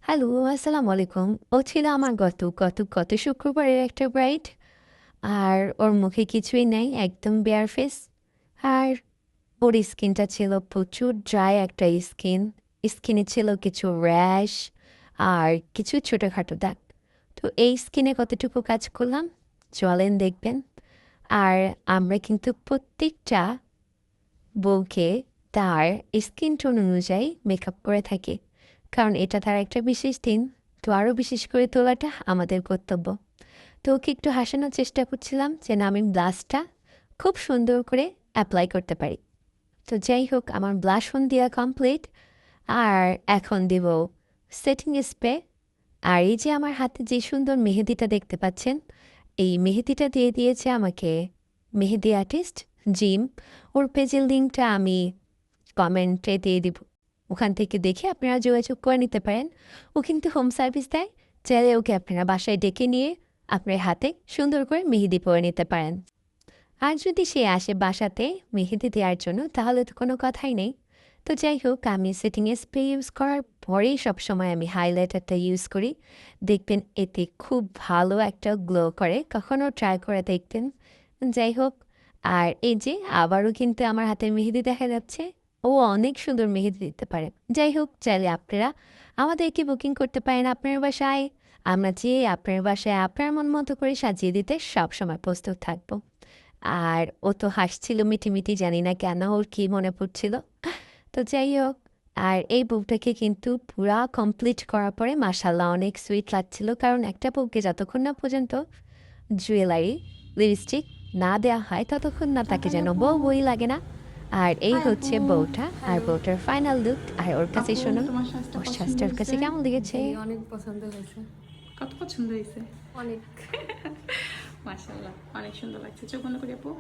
Hello, আসসালামু আলাইকুম। ও ছিল আমার গত শুক্রবারের একটা ব্রাইড। আর ওর মুখে কিছুই নেই, একদম বেয়ার ফেস। আর ওর স্কিনটা ছিল প্রচুর ড্রাই একটা স্কিন। স্কিনে ছিল কিছু র্যাশ আর কিছু ছোটোখাটো দাগ। তো এই স্কিনে কতটুকু কাজ করলাম চলেন দেখবেন। আর আমরা কিন্তু প্রত্যেকটা বউকে তার স্কিন টোন অনুযায়ী মেকআপ করে থাকি, কারণ এটা তার একটা বিশেষ দিন। তো আরও বিশেষ করে তোলাটা আমাদের কর্তব্য। তো ওকে একটু হাসানোর চেষ্টা করছিলাম যেন আমি ব্লাশটা খুব সুন্দর করে অ্যাপ্লাই করতে পারি। তো যাই হোক, আমার ব্লাশন দেওয়া কমপ্লিট। আর এখন দেব সেটিং স্প্রে। আর এই যে আমার হাতে যে সুন্দর মেহেদিটা দেখতে পাচ্ছেন, এই মেহেদিটা দিয়ে দিয়েছে আমাকে মেহেদি আর্টিস্ট জিম। ওর পেজের লিঙ্কটা আমি কমেন্টে দিয়ে দিব, ওখান থেকে দেখে আপনারা যোগাযোগ করে নিতে পারেন। ও কিন্তু হোম সার্ভিস দেয়, চাইলে ওকে আপনারা বাসায় ডেকে নিয়ে আপনার হাতে সুন্দর করে মেহেদি পরে নিতে পারেন। আর যদি সে আসে বাসাতে মেহেদি দেওয়ার জন্য তাহলে তো কোনো কথাই নেই। তো যাই হোক, আমি সেটিং স্প্রে ইউজ করার পরেই সবসময় আমি হাইলাইটারটা ইউজ করি। দেখবেন এতে খুব ভালো একটা গ্লো করে, কখনও ট্রাই করে দেখবেন। যাই হোক, আর এই যে আবারও কিন্তু আমার হাতে মেহেদি দেখা যাচ্ছে। ও অনেক সুন্দর মেহেদি দিতে পারে। যাই হোক, চাইলে আপনারা আমাদেরকে বুকিং করতে পারেন আপনার বাসায়। আমরা যেয়ে আপনার বাসায় আপনার মন মতো করে সাজিয়ে দিতে সবসময় প্রস্তুত থাকবো। আর ও তো হাসছিল মিটিমিটি, জানি না কেন ওর কী মনে পড়ছিল। তো যাই হোক, আর এই বউটাকে কিন্তু পুরা কমপ্লিট করার পরে মাশাল্লাহ অনেক সুইট লাগছিল, কারণ একটা বউকে যতক্ষণ না পর্যন্ত জুয়েলারি লিপস্টিক না দেওয়া হয় ততক্ষণ না তাকে হাই যেন আপু। বউ বই লাগে না। আর এই হাই আপু। হচ্ছে বউটা, আর হ্যালো বউটার ফাইনাল লুক। আর ওর কাছে আপু, শুনুন তোমার সাজটা ওর পছন্দ সাজটার কাছে হয়েছে? কেমন লেগেছে। জি, অনেক পছন্দ হয়েছে। কত পছন্দ হয়েছে? অনেক। মাশাআল্লাহ, অনেক সুন্দর লাগছে। চোখ বন্ধ করি আপু।